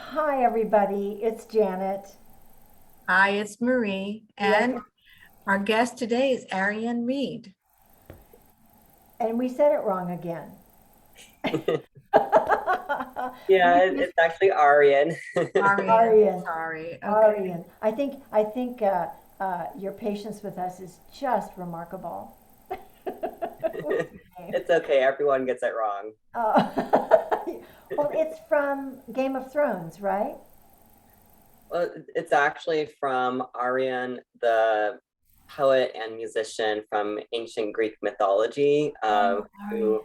Hi, everybody. It's Janet. Hi, it's Marie, Yes, and our guest today is Arien Reed. and we said it wrong again. Yeah, We it's actually Aryan. Arien, Arian, sorry. Okay. Arian. I think your patience with us is just remarkable. With your name. It's okay, everyone gets it wrong. Uh, well, it's from Game of Thrones, right? Well, it's actually from Aryan, the poet and musician from ancient Greek mythology, Oh, who,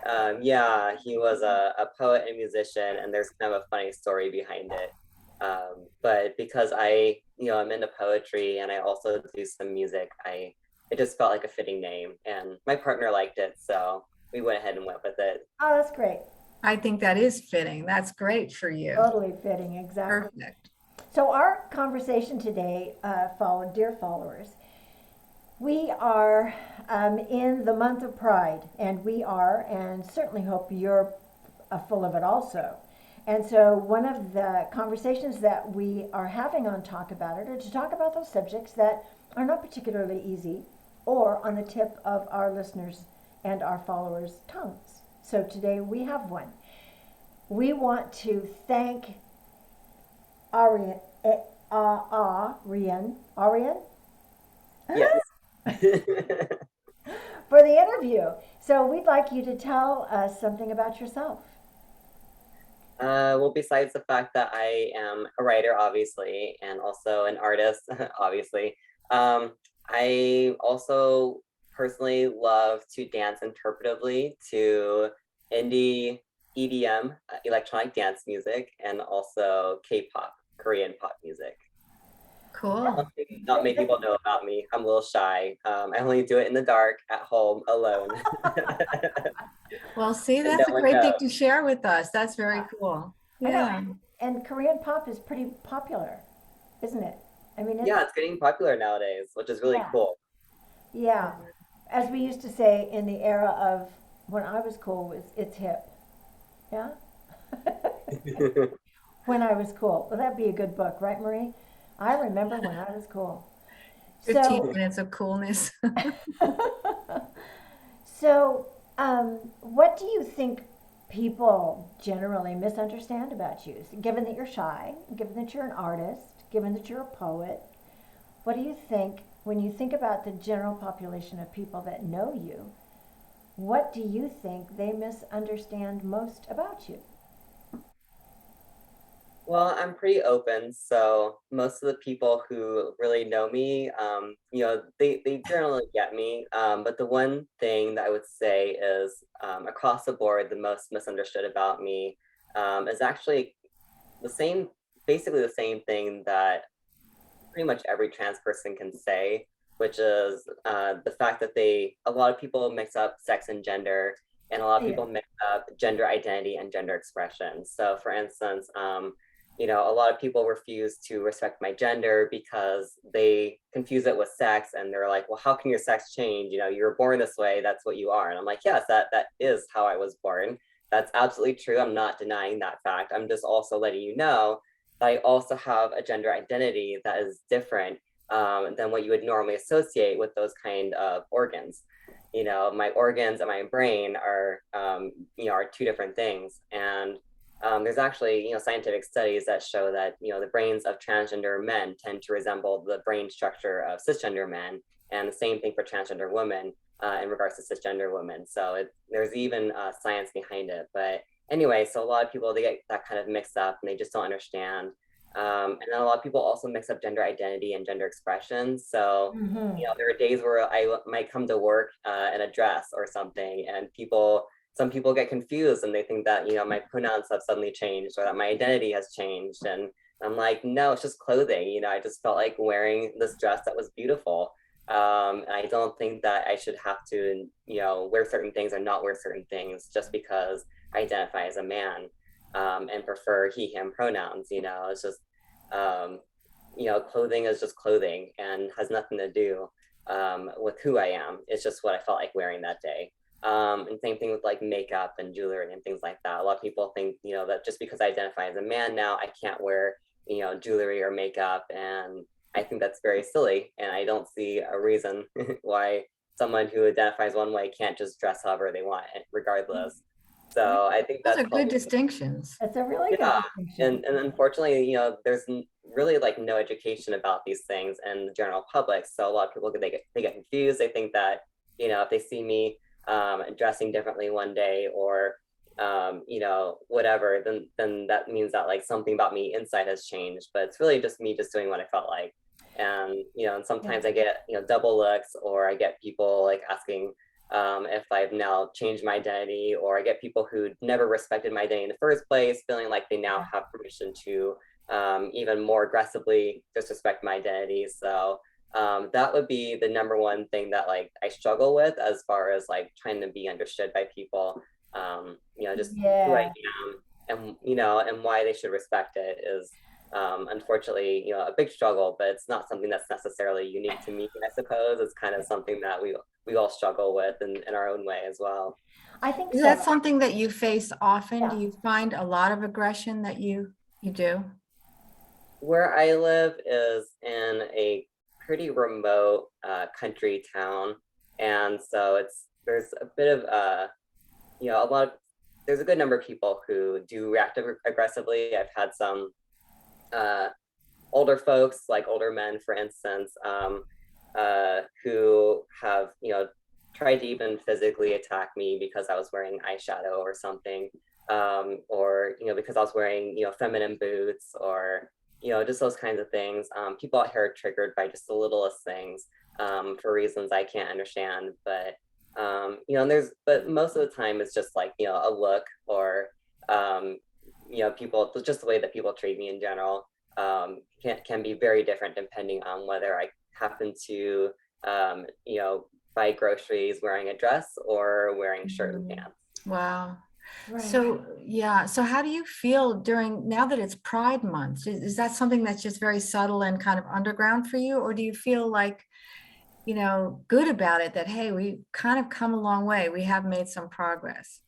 Arian. yeah, he was a poet and musician, and there's kind of a funny story behind it. But because I'm into poetry and I also do some music, it just felt like a fitting name, and my partner liked it, so we went ahead and went with it. Oh, that's great. I think that is fitting. That's great for you. Totally fitting, exactly. Perfect. So our conversation today, dear followers, we are in the month of Pride, and we are, and certainly hope you're full of it also. And so, one of the conversations that we are having on Talk About It are to talk about those subjects that are not particularly easy or on the tip of our listeners' and our followers' tongues. So, today we have one. We want to thank Arian, Arian Yes. for the interview. So we'd like you to tell us something about yourself. Well, besides the fact that I am a writer, obviously, and also an artist, obviously, I also personally love to dance interpretively to indie EDM, electronic dance music, and also K-pop, Korean pop music. Cool. Not many people know about me. I'm a little shy. I only do it in the dark at home alone, Well, see, and no that's a one great thing knows. to share with us. That's very Yeah, cool. I know. Yeah. And Korean pop is pretty popular, isn't it? I mean, it's, Yeah, it's getting popular nowadays, which is really yeah, cool. yeah. As we used to say in the era of when I was cool, it's hip. Yeah? When I was cool. Well, that'd be a good book, right, Marie? I remember when I was cool. 15 So, minutes of coolness. so, what do you think people generally misunderstand about you? Given that you're shy, given that you're an artist, given that you're a poet, what do you think when you think about the general population of people that know you? What do you think they misunderstand most about you? Well, I'm pretty open, so most of the people who really know me, they generally get me. But the one thing that I would say is across the board, the most misunderstood about me is actually the same, basically the same thing that pretty much every trans person can say, which is the fact that a lot of people mix up sex and gender, and a lot of Yeah. people mix up gender identity and gender expression. So, for instance, a lot of people refuse to respect my gender because they confuse it with sex, and they're like, "Well, how can your sex change? You were born this way. That's what you are." And I'm like, "Yes, that is how I was born. That's absolutely true. I'm not denying that fact. I'm just also letting you know that I also have a gender identity that is different than what you would normally associate with those kind of organs. My organs and my brain are two different things. And there's actually, scientific studies that show that, the brains of transgender men tend to resemble the brain structure of cisgender men, and the same thing for transgender women in regards to cisgender women. So there's even science behind it. But anyway, so a lot of people, they get that kind of mixed up and they just don't understand. And then a lot of people also mix up gender identity and gender expression. So, Mm-hmm. there are days where I might come to work in a dress or something, and some people get confused and they think that, my pronouns have suddenly changed or that my identity has changed. And I'm like, no, it's just clothing. I just felt like wearing this dress that was beautiful. And I don't think that I should have to, wear certain things or not wear certain things just because I identify as a man and prefer he, him pronouns. It's just, um, clothing is just clothing and has nothing to do with who I am. It's just what I felt like wearing that day. And same thing with like makeup and jewelry and things like that. A lot of people think, that just because I identify as a man now, I can't wear, jewelry or makeup. And I think that's very silly. And I don't see a reason why someone who identifies one way can't just dress however they want, regardless. So I think Those that's are good probably, distinctions. That's a really good yeah. distinction. And unfortunately, there's really like no education about these things in the general public. So a lot of people, they get confused. They think that, if they see me dressing differently one day or, whatever, then that means that like something about me inside has changed. But it's really just me just doing what I felt like. And, and sometimes I get, double looks, or I get people like asking if I've now changed my identity, or I get people who never respected my identity in the first place, feeling like they now have permission to even more aggressively disrespect my identity. So that would be the number one thing that like I struggle with as far as like trying to be understood by people. Just who I am, and why they should respect it is unfortunately, a big struggle, but it's not something that's necessarily unique to me, I suppose. It's kind of something that we all struggle with in our own way as well. I think Is so. that something that you face often? Yeah. Do you find a lot of aggression that you do? Where I live is in a pretty remote country town, and so there's a bit of a lot of there's a good number of people who do react aggressively. I've had some older folks, like older men, for instance, who have tried to even physically attack me because I was wearing eyeshadow or something, or because I was wearing feminine boots, or just those kinds of things. People out here are triggered by just the littlest things for reasons I can't understand. But but most of the time it's just like a look, or people, just the way that people treat me in general can be very different depending on whether I happen to buy groceries wearing a dress or wearing shirt and pants. Wow. Right. So, yeah. So how do you feel now that it's Pride Month? Is that something that's just very subtle and kind of underground for you? Or do you feel like, good about it, that, hey, we kind of come a long way. We have made some progress.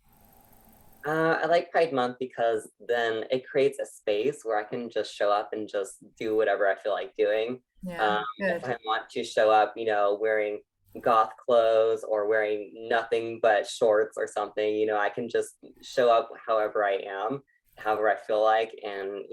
I like Pride Month because then it creates a space where I can just show up and just do whatever I feel like doing. Yeah, If good. I want to show up, wearing goth clothes or wearing nothing but shorts or something, I can just show up however I am, however I feel like. And,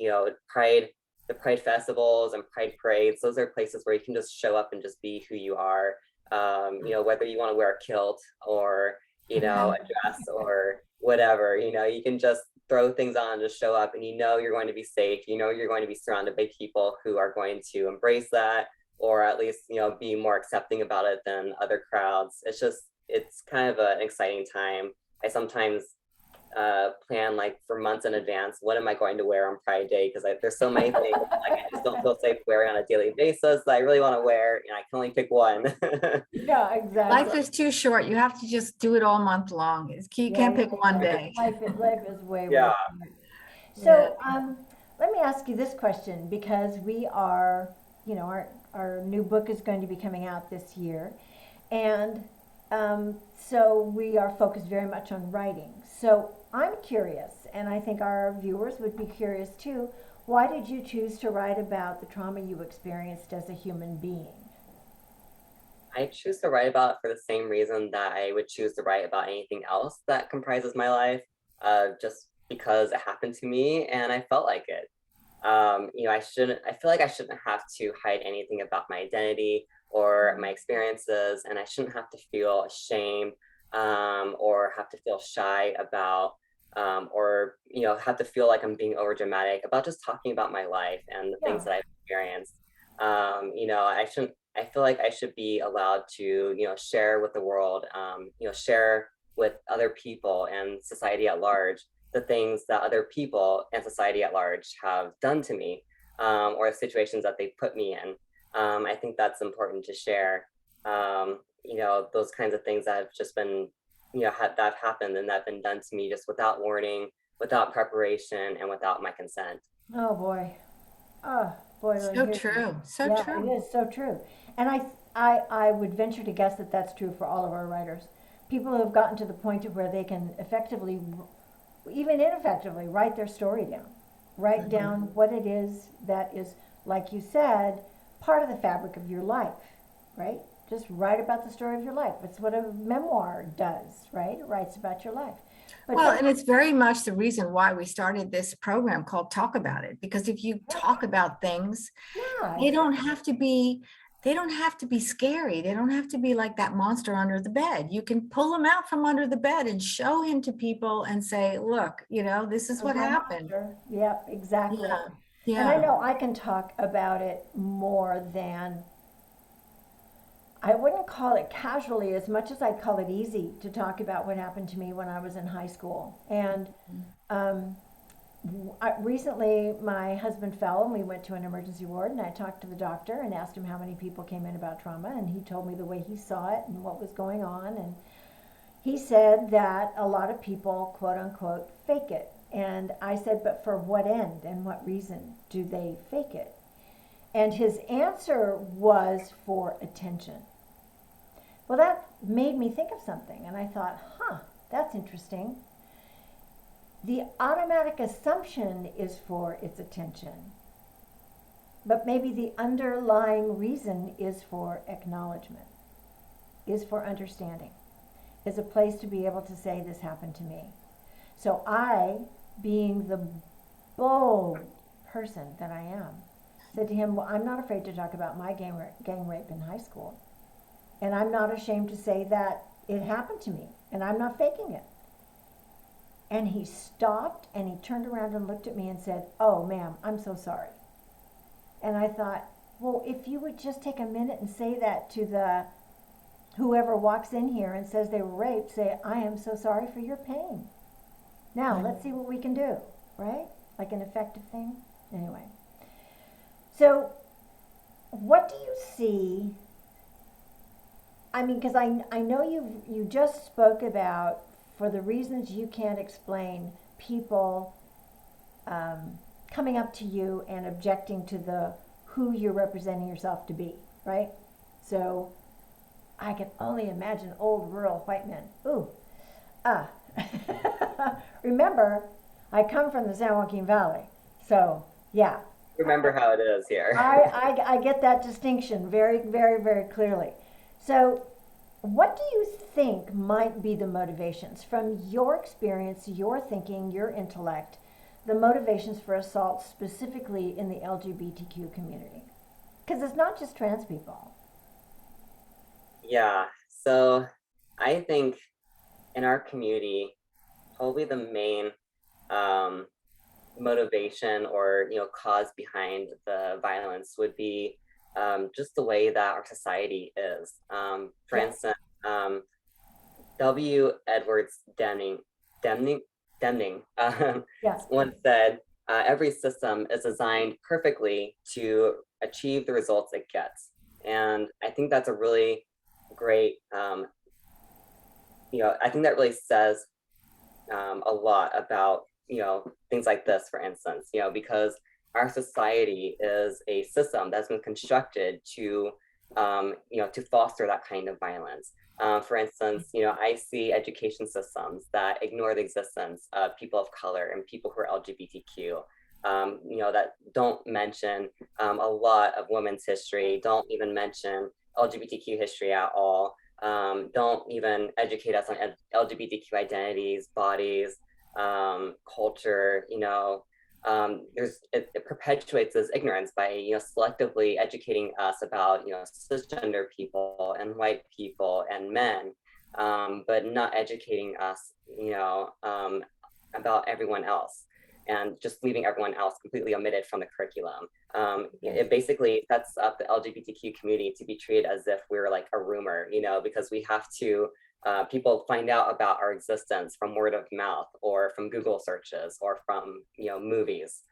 the Pride festivals and Pride parades, those are places where you can just show up and just be who you are. Whether you want to wear a kilt or, a dress or whatever, you can just throw things on and just show up, and you're going to be safe, you're going to be surrounded by people who are going to embrace that, or at least be more accepting about it than other crowds. It's kind of an exciting time. I sometimes plan like for months in advance, what am I going to wear on Pride Day, because there's so many things like I just don't feel safe wearing on a daily basis that I really want to wear, and I can only pick one. Yeah, exactly. Life is too short. You have to just do it all month long. You can't pick one day. Life is way, Yeah. way short. So, let me ask you this question, because we are, our new book is going to be coming out this year. And so we are focused very much on writing. So I'm curious, and I think our viewers would be curious too, why did you choose to write about the trauma you experienced as a human being? I choose to write about it for the same reason that I would choose to write about anything else that comprises my life, just because it happened to me and I felt like it. I feel like I shouldn't have to hide anything about my identity or my experiences, and I shouldn't have to feel ashamed or have to feel shy about, or, have to feel like I'm being over dramatic about just talking about my life and the things that I've experienced. I feel like I should be allowed to, share with the world, share with other people and society at large the things that other people and society at large have done to me, or the situations that they put me in. I think that's important to share. Those kinds of things that have just been, that have happened and that have been done to me just without warning, without preparation, and without my consent. Oh boy. Oh boy. So true. So Yeah, true. it is so true. And I would venture to guess that that's true for all of our writers. people who have gotten to the point of where they can effectively, even ineffectively, write their story down. Write down what it is that is, like you said, part of the fabric of your life, right? Just write about the story of your life. It's what a memoir does, right? It writes about your life. But Well, and it's very much the reason why we started this program called Talk About It, because if you talk about things, yeah, they don't have to be scary. They don't have to be like that monster under the bed. You can pull him out from under the bed and show him to people and say, look, this is what happened. Yep, exactly. Yeah. And I Yeah. know I can talk about it more than, I wouldn't call it casually as much as I'd call it easy to talk about what happened to me when I was in high school. And recently my husband fell and we went to an emergency ward, and I talked to the doctor and asked him how many people came in about trauma, and he told me the way he saw it and what was going on. And he said that a lot of people, quote unquote, fake it. And I said, but for what end and what reason do they fake it? And his answer was for attention. Well, that made me think of something, and I thought, that's interesting. The automatic assumption is for its attention, but maybe the underlying reason is for acknowledgement, is for understanding, is a place to be able to say, this happened to me. So I, being the bold person that I am, said to him, well, I'm not afraid to talk about my gang rape in high school. And I'm not ashamed to say that it happened to me, and I'm not faking it. And he stopped, and he turned around and looked at me and said, oh, ma'am, I'm so sorry. And I thought, well, if you would just take a minute and say that to the whoever walks in here and says they were raped, say, I am so sorry for your pain. Now, let's see what we can do, right? Like an effective thing. Anyway. So, what do you see? I mean, because I know you just spoke about, for the reasons you can't explain, people coming up to you and objecting to who you're representing yourself to be, right? So I can only imagine old rural white men. Remember, I come from the San Joaquin Valley, so yeah. Remember how it is here. I get that distinction very, very, very clearly. So what do you think might be the motivations from your experience, your thinking, your intellect, the motivations for assault specifically in the LGBTQ community? Because it's not just trans people. Yeah, so I think in our community, probably the main motivation or cause behind the violence would be just the way that our society is. For instance, W. Edwards Deming once said, every system is designed perfectly to achieve the results it gets. And I think that's a really great, I think that really says a lot about, things like this, for instance, because our society is a system that's been constructed to, to foster that kind of violence. For instance, I see education systems that ignore the existence of people of color and people who are LGBTQ, that don't mention a lot of women's history, don't even mention LGBTQ history at all, don't even educate us on LGBTQ identities, bodies, culture. It perpetuates this ignorance by selectively educating us about cisgender people and white people and men, but not educating us about everyone else, and just leaving everyone else completely omitted from the curriculum. It basically sets up the LGBTQ community to be treated as if we're like a rumor, because we have to, people find out about our existence from word of mouth or from Google searches or from, movies.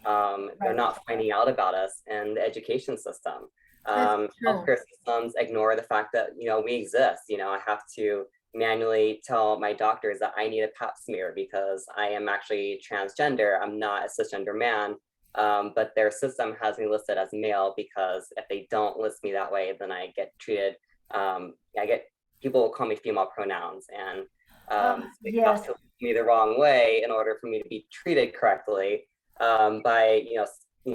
They're not finding out about us in the education system. Healthcare systems ignore the fact that, we exist. I have to manually tell my doctors that I need a pap smear because I am actually transgender. I'm not a cisgender man, but their system has me listed as male, because if they don't list me that way, then I get treated, I get people will call me female pronouns, and they have Yes, to look me the wrong way in order for me to be treated correctly by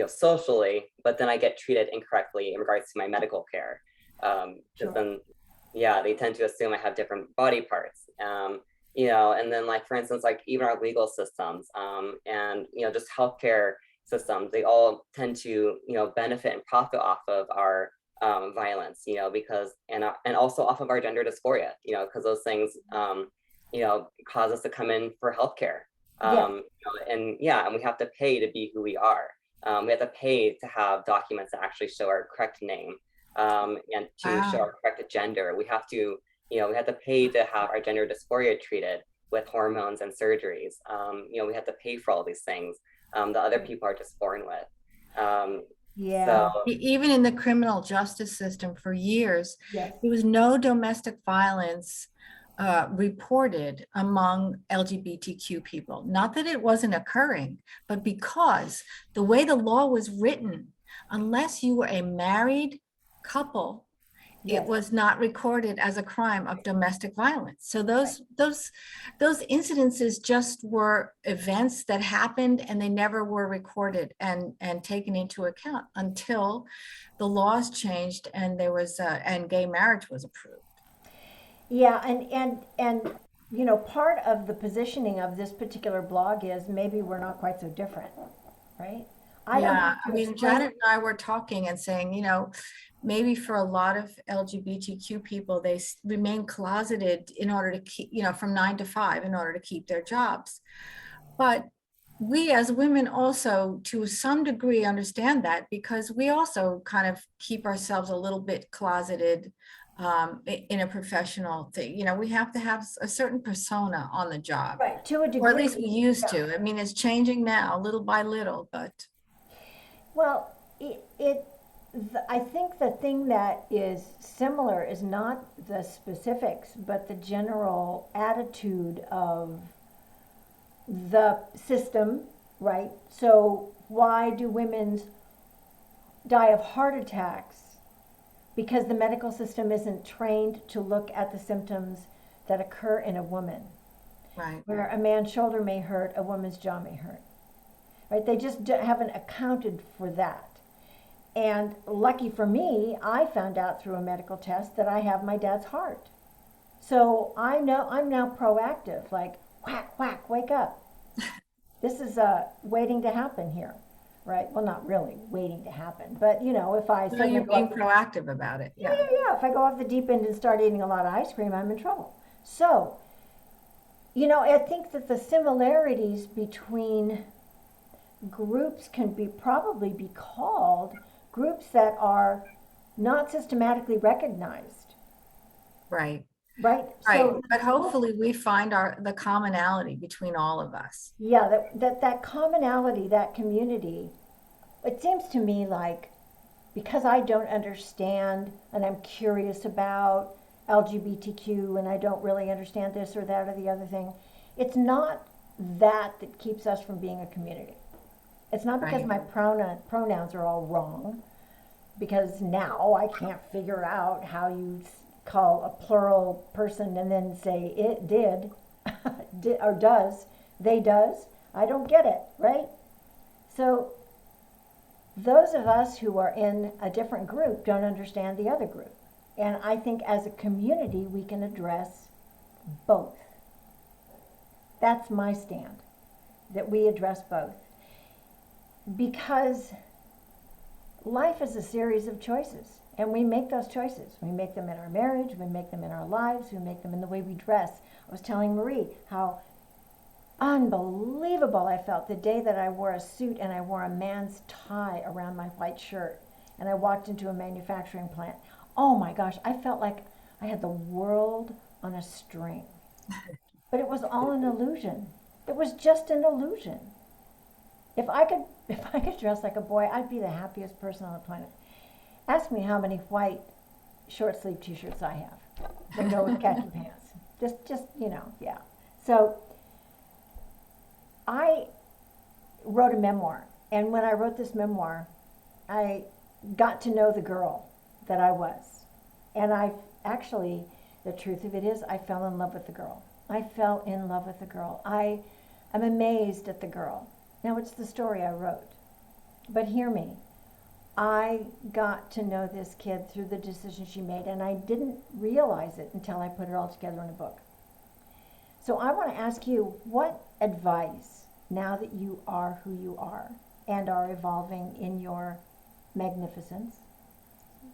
socially, but then I get treated incorrectly in regards to my medical care. Because sure. then, yeah, they tend to assume I have different body parts. And then like for instance, like even our legal systems, and just healthcare systems, they all tend to benefit and profit off of our violence, because and also off of our gender dysphoria, because those things cause us to come in for healthcare. Yes, And yeah, and we have to pay to be who we are. We have to pay to have documents that actually show our correct name, and to show Wow. our correct gender. We have to pay to have our gender dysphoria treated with hormones and surgeries. We have to pay for all these things that other people are just born with. So yeah, Even in the criminal justice system for years, yes, there was no domestic violence reported among LGBTQ people. Not that it wasn't occurring, but because the way the law was written, unless you were a married couple, it yes, was not recorded as a crime of domestic violence. So those incidences just were events that happened and they never were recorded and taken into account until the laws changed and there was and gay marriage was approved. yeah, and part of the positioning of this particular blog is maybe we're not quite so different, right? I don't Yeah, have I to mean, explain. Janet and I were talking and saying, maybe for a lot of LGBTQ people, they remain closeted in order to keep, from 9 to 5 in order to keep their jobs. But we as women also, to some degree, understand that because we also kind of keep ourselves a little bit closeted in a professional thing. We have to have a certain persona on the job, Right, to a or at least we degree. used Yeah. to. I mean, it's changing now, little by little, but. Well, I think the thing that is similar is not the specifics, but the general attitude of the system, right? So why do women die of heart attacks? Because the medical system isn't trained to look at the symptoms that occur in a woman. Right. Where a man's shoulder may hurt, a woman's jaw may hurt. Right? They just haven't accounted for that. And lucky for me, I found out through a medical test that I have my dad's heart. So I know I'm now proactive, like whack, whack, wake up. This is waiting to happen here, right? Well, not really waiting to happen, but if I So suddenly you're go being off proactive about it. yeah, Yeah. yeah, yeah, if I go off the deep end and start eating a lot of ice cream, I'm in trouble. So, I think that the similarities between groups can probably be called groups that are not systematically recognized, Right. right? Right. So But hopefully we find the commonality between all of us. yeah, that commonality, that community, it seems to me like because I don't understand and I'm curious about LGBTQ and I don't really understand this or that or the other thing, it's not that keeps us from being a community. It's not because Right. my pronouns are all wrong, because now I can't figure out how you call a plural person and then say it did, did or does, they does. I don't get it, right? So those of us who are in a different group don't understand the other group. And I think as a community, we can address both. That's my stand, that we address both. Because life is a series of choices, and we make those choices. We make them in our marriage, we make them in our lives, we make them in the way we dress. I was telling Marie how unbelievable I felt the day that I wore a suit and I wore a man's tie around my white shirt and I walked into a manufacturing plant. Oh my gosh, I felt like I had the world on a string. But it was all an illusion. It was just an illusion. If I could dress like a boy, I'd be the happiest person on the planet. Ask me how many white short sleeve t-shirts I have that go with khaki pants. Just yeah. So I wrote a memoir, and when I wrote this memoir, I got to know the girl that I was, and I actually The truth of it is, I fell in love with the girl. I fell in love with the girl. I am amazed at the girl. Now, it's the story I wrote. But hear me. I got to know this kid through the decision she made, and I didn't realize it until I put it all together in a book. So I want to ask you, what advice, now that you are who you are and are evolving in your magnificence,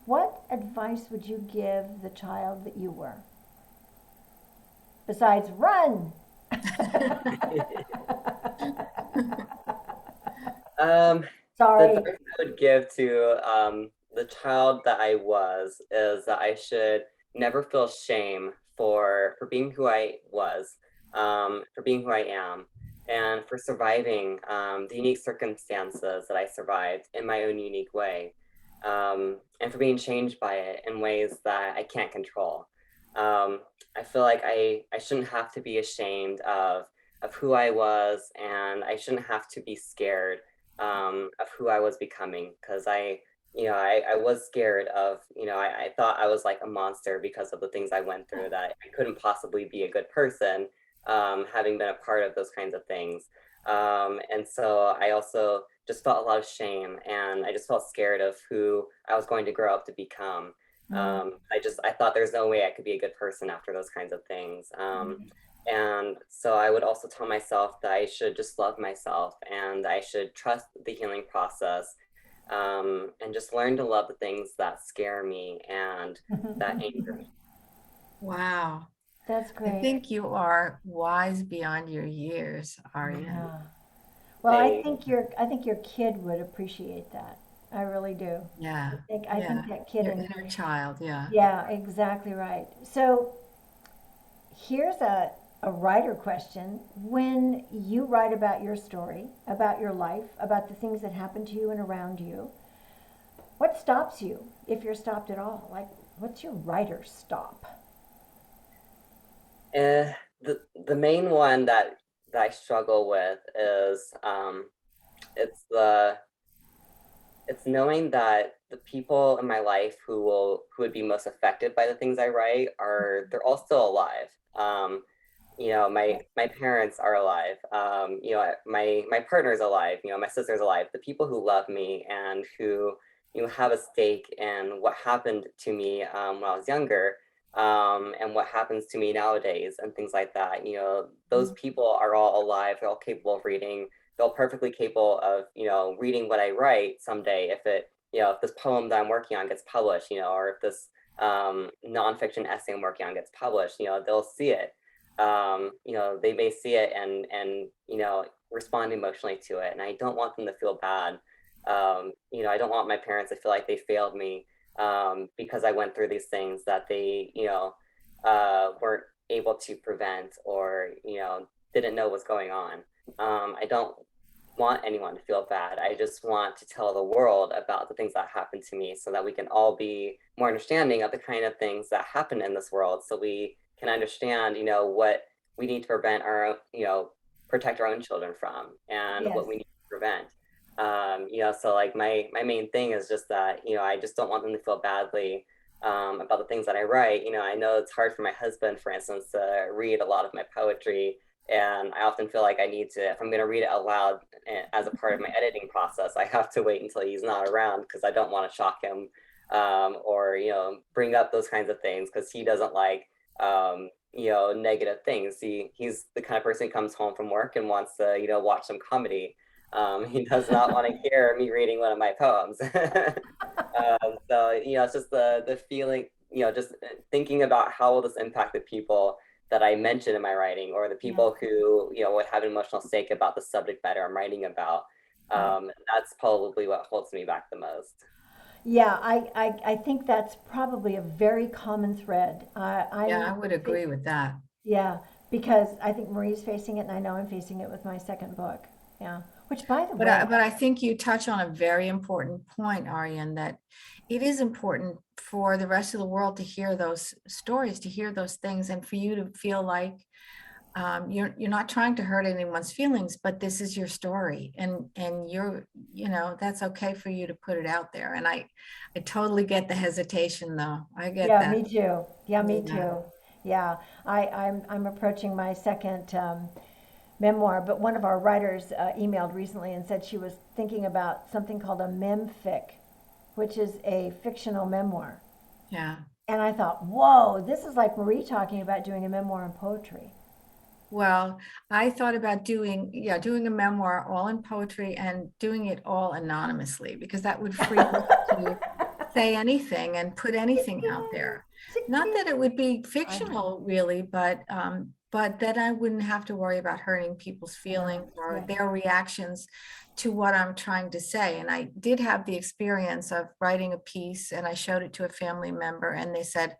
what advice would you give the child that you were? Besides, run! The Sorry. advice I would give to the child that I was is that I should never feel shame for being who I was, for being who I am, and for surviving the unique circumstances that I survived in my own unique way, and for being changed by it in ways that I can't control. I feel like I shouldn't have to be ashamed of who I was, and I shouldn't have to be scared of who I was becoming, because I was scared of, I thought I was like a monster because of the things I went through, that I couldn't possibly be a good person, having been a part of those kinds of things. And so I also just felt a lot of shame, and I just felt scared of who I was going to grow up to become. I thought there's no way I could be a good person after those kinds of things. And so I would also tell myself that I should just love myself, and I should trust the healing process, and just learn to love the things that scare me and that anger me. Wow. That's I great. think you are wise beyond your years, Arien. Yeah. Well, I They, think your kid would appreciate that. I really do. Yeah. I Yeah. think that kid Your in inner child. Yeah. yeah, exactly right. So here's a writer question. When you write about your story, about your life, about the things that happen to you and around you, what stops you, if you're stopped at all? Like, what's your writer stop? eh, the main one that I struggle with is it's the it's knowing that the people in my life who would be most affected by the things I write they're all still alive. My parents are alive. My partner's alive. My sister's alive. The people who love me and who have a stake in what happened to me when I was younger, and what happens to me nowadays and things like that. Those people are all alive. They're all capable of reading. They're all perfectly capable of reading what I write someday, if this poem that I'm working on gets published, or if this nonfiction essay I'm working on gets published, they'll see it. They may see it and respond emotionally to it, and I don't want them to feel bad. I don't want my parents to feel like they failed me, because I went through these things that they weren't able to prevent, or didn't know what's going on. I don't want anyone to feel bad. I just want to tell the world about the things that happened to me, so that we can all be more understanding of the kind of things that happen in this world, so we can understand, what we need to prevent protect our own children from, and Yes. what we need to prevent. So like my main thing is just that, I just don't want them to feel badly about the things that I write. I know it's hard for my husband, for instance, to read a lot of my poetry. And I often feel like I need to, if I'm going to read it out loud as a part of my editing process, I have to wait until he's not around, because I don't want to shock him, or bring up those kinds of things, because he doesn't like negative things. He's the kind of person who comes home from work and wants to watch some comedy. He does not want to hear me reading one of my poems. So it's just the feeling, just thinking about how will this impact the people that I mention in my writing, or the people who would have an emotional stake about the subject matter I'm writing about. That's probably what holds me back the most. Yeah, I think that's probably a very common thread. Yeah, I would agree with that. Yeah, because I think Marie's facing it, and I know I'm facing it with my second book. Yeah, which, by the But way, I think you touch on a very important point, Arien, that it is important for the rest of the world to hear those stories, to hear those things, and for you to feel like you're not trying to hurt anyone's feelings, but this is your story, and that's okay for you to put it out there. And I totally get the hesitation, though. I get yeah, that. me too. Yeah, me Yeah. too. Yeah. I'm approaching my second memoir, but one of our writers emailed recently and said she was thinking about something called a memfic, which is a fictional memoir. Yeah. And I thought, whoa, this is like Marie talking about doing a memoir in poetry. Well, I thought about doing a memoir all in poetry and doing it all anonymously because that would free me to say anything and put anything out there. Not that it would be fictional really, but that I wouldn't have to worry about hurting people's feelings or Yeah. their reactions to what I'm trying to say. And I did have the experience of writing a piece and I showed it to a family member and they said,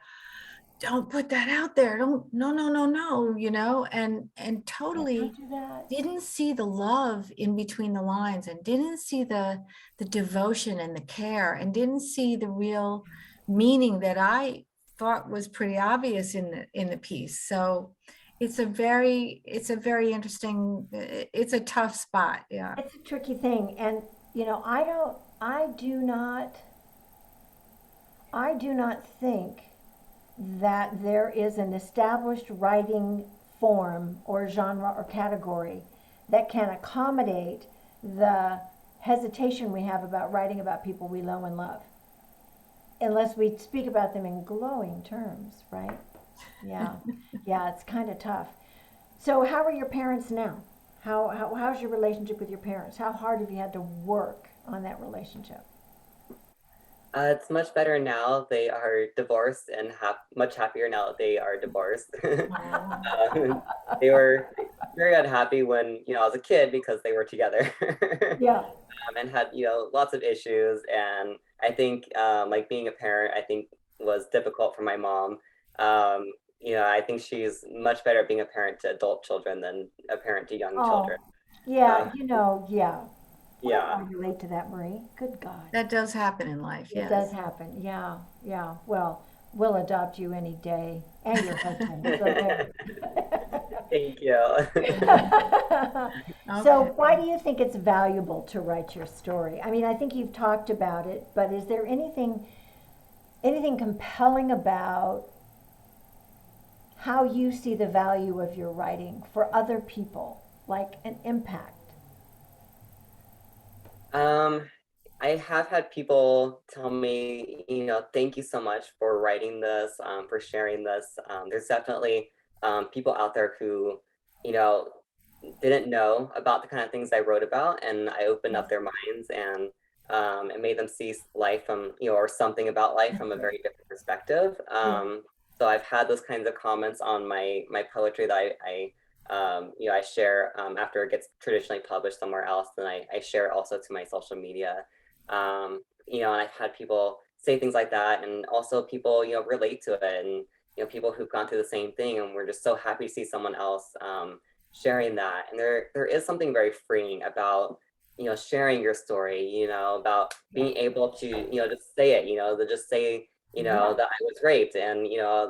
don't put that out there. Don't, no, no, no, no, and totally Don't do that. didn't see the love in between the lines and didn't see the devotion and the care and didn't see the real meaning that I thought was pretty obvious in the piece. So it's a very interesting, it's a tough spot. Yeah. It's a tricky thing. And, I do not think that there is an established writing form or genre or category that can accommodate the hesitation we have about writing about people we know and love, unless we speak about them in glowing terms, right? Yeah, yeah, it's kind of tough. So, how are your parents now? How's your relationship with your parents? How hard have you had to work on that relationship? It's much better now. They are divorced and much happier now that they are divorced. Wow. They were very unhappy when, I was a kid because they were together. Yeah. And had, lots of issues. And I think, like being a parent, I think was difficult for my mom. I think she's much better at being a parent to adult children than a parent to young Oh, children. yeah, Uh, yeah. yeah. I relate to that, Marie. Good God. That does happen in life. It does Yes. happen. Yeah, yeah. Well, we'll adopt you any day and your husband. So there. Thank you. So Okay. why do you think it's valuable to write your story? I mean, I think you've talked about it, but is there anything compelling about how you see the value of your writing for other people, like an impact? Um, I have had people tell me, thank you so much for writing this, for sharing this. There's definitely people out there who, you know, didn't know about the kind of things I wrote about, and I opened up their minds and it made them see life from, or something about life from a very different perspective. Yeah. So I've had those kinds of comments on my poetry that I share after it gets traditionally published somewhere else, and I share it also to my social media. And I've had people say things like that, and also people, relate to it, and people who've gone through the same thing, and we're just so happy to see someone else sharing that. And there is something very freeing about sharing your story, about Yeah. being able to just say it, to just say Yeah. that I was raped, and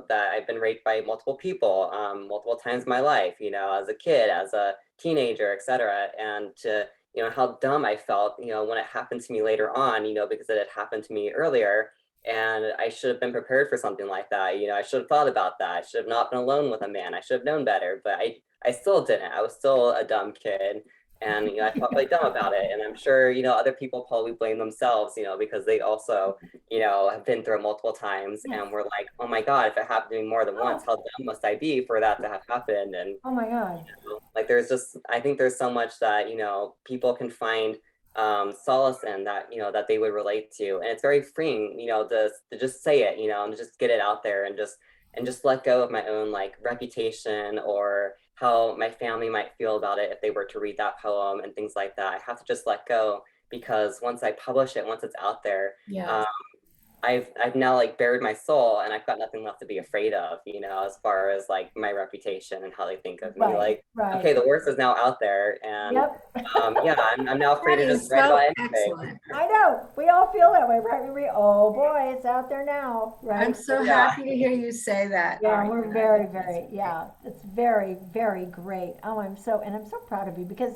that I've been raped by multiple people multiple times in my life, as a kid, as a teenager, etc. And to how dumb I felt when it happened to me later on, because it had happened to me earlier, and I should have been prepared for something like that. I should have thought about that. I should have not been alone with a man. I should have known better, but I still didn't. I was still a dumb kid, and I felt really dumb about it. And I'm sure other people probably blame themselves, because they also have been through it multiple times, Yes. and we're like, oh my God, if it happened to me more than once, Oh, how dumb must I be for that to have happened? And oh my God. like I think there's so much that people can find solace in, that that they would relate to, and it's very freeing, to just say it, and just get it out there, and just let go of my own like reputation, or how my family might feel about it if they were to read that poem and things like that. I have to just let go, because once I publish it, once it's out there, Yes. um, I've now like buried my soul, and I've got nothing left to be afraid of, as far as like my reputation and how they think of me. Right, Like, right. okay, the worst is now out there, and Yep. yeah, I'm now free That to just is write so about anything. excellent. I know. We all feel that way, right? Oh boy, it's out there now, I'm right? so Yeah. happy to hear you say that, Yeah, Arien. we're I very, think that's very, great. yeah, it's very, very great. Oh, I'm so proud of you because,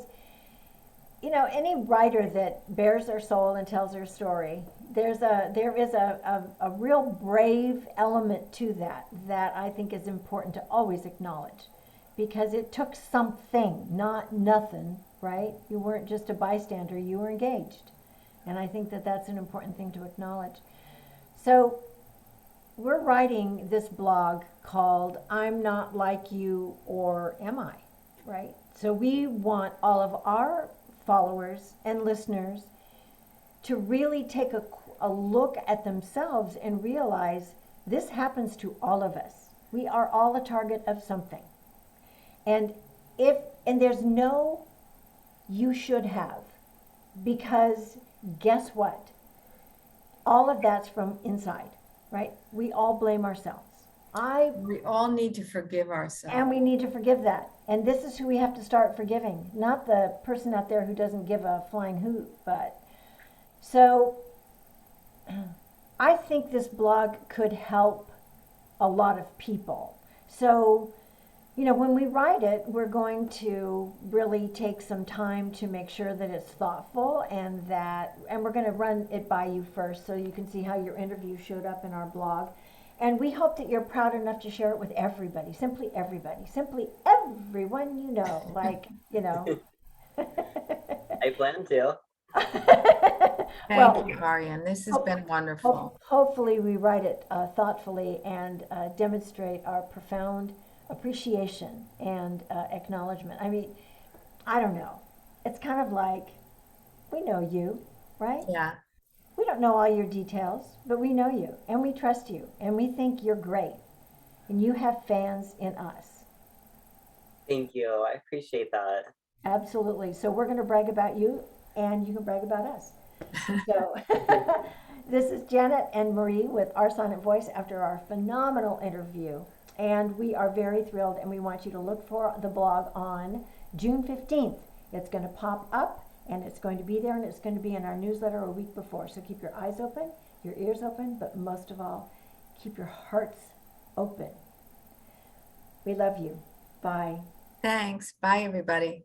you know, any writer that bears their soul and tells their story, there is a real brave element to that I think is important to always acknowledge, because it took something, not nothing, right? You weren't just a bystander, you were engaged. And I think that that's an important thing to acknowledge. So we're writing this blog called I'm Not Like You, or Am I? Right? So we want all of our followers and listeners to really take a look at themselves and realize this happens to all of us. We are all a target of something. And there's no you should have, because guess what? All of that's from inside, right? We all blame ourselves. We all need to forgive ourselves. And we need to forgive that. And this is who we have to start forgiving, not the person out there who doesn't give a flying hoot. But so I think this blog could help a lot of people. So, you know, when we write it, we're going to really take some time to make sure that it's thoughtful, and we're going to run it by you first so you can see how your interview showed up in our blog. And we hope that you're proud enough to share it with everybody, simply everyone you know, like, you know. I plan to. Thank you, Arien. This has been wonderful. Hopefully we write it thoughtfully and demonstrate our profound appreciation and acknowledgement. I mean, I don't know. It's kind of like, we know you, right? Yeah. We don't know all your details, but we know you, and we trust you, and we think you're great, and you have fans in us. Thank you. I appreciate that. Absolutely. So we're going to brag about you, and you can brag about us. So this is Janet and Marie with Our Silent Voice after our phenomenal interview. And we are very thrilled, and we want you to look for the blog on June 15th. It's going to pop up, and it's going to be there, and it's going to be in our newsletter a week before. So keep your eyes open, your ears open, but most of all, keep your hearts open. We love you. Bye. Thanks. Bye, everybody.